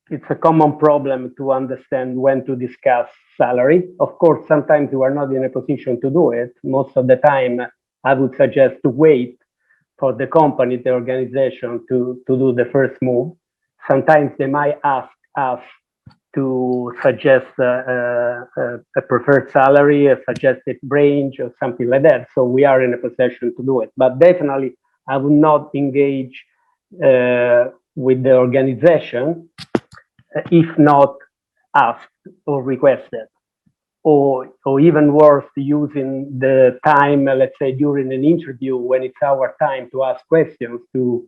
it's a common problem to understand when to discuss salary. Of course, sometimes you are not in a position to do it. Most of the time, I would suggest to wait for the company, the organization to do the first move. Sometimes they might ask us to suggest a preferred salary, a suggested range, or something like that. So we are in a position to do it. But definitely, I would not engage with the organization if not asked or requested, or even worse, using the time, let's say during an interview when it's our time to ask questions, to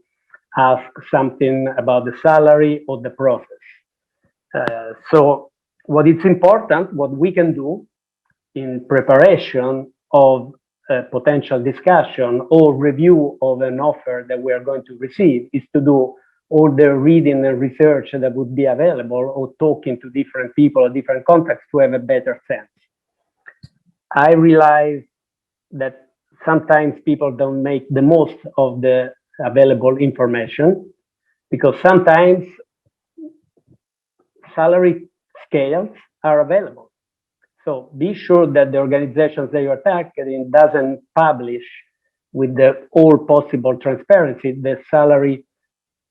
ask something about the salary or the process. So what is important, what we can do in preparation of a potential discussion or review of an offer that we are going to receive, is to do all the reading and research that would be available, or talking to different people or different contexts to have a better sense. I realize that sometimes people don't make the most of the available information, because sometimes salary scales are available. So be sure that the organizations that you're targeting doesn't publish with the all possible transparency the salary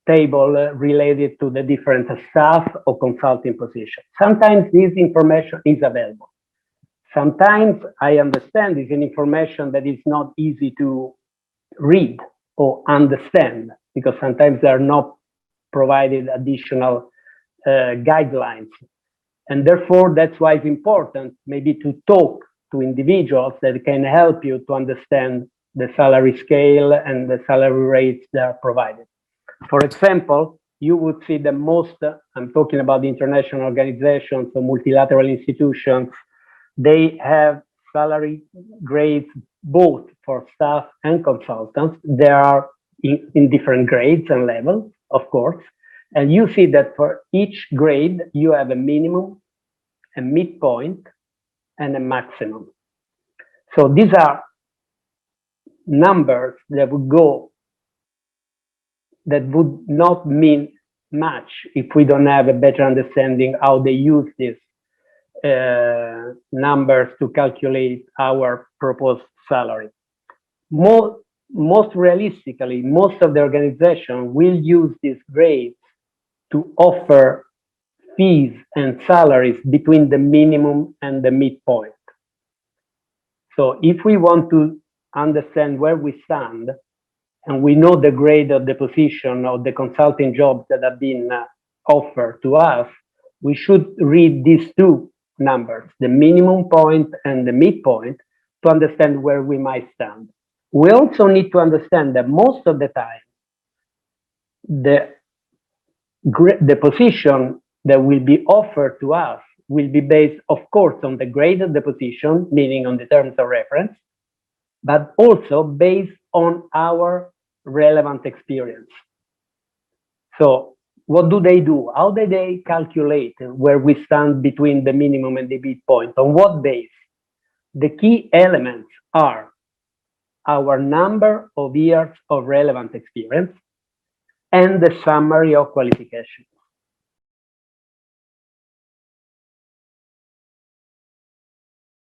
table related to the different staff or consulting positions. Sometimes this information is available. Sometimes I understand it's an information that is not easy to read or understand, because sometimes they are not provided additional guidelines. And therefore, that's why it's important maybe to talk to individuals that can help you to understand the salary scale and the salary rates that are provided. For example, you would see the most, I'm talking about the international organizations or multilateral institutions, they have salary grades both for staff and consultants. They are in different grades and levels, of course. And you see that for each grade, you have a minimum, a midpoint, and a maximum. So these are numbers that would not mean much if we don't have a better understanding how they use these numbers to calculate our proposed salary. Most realistically, most of the organization will use these grades to offer fees and salaries between the minimum and the midpoint. So if we want to understand where we stand, and we know the grade of the position of the consulting jobs that have been offered to us, we should read these two numbers, the minimum point and the midpoint, to understand where we might stand. We also need to understand that most of the time, the position that will be offered to us will be based, of course, on the grade of the position, meaning on the terms of reference, but also based on our relevant experience. So what do they do? How do they calculate where we stand between the minimum and the midpoint? On what base? The key elements are our number of years of relevant experience and the summary of qualifications.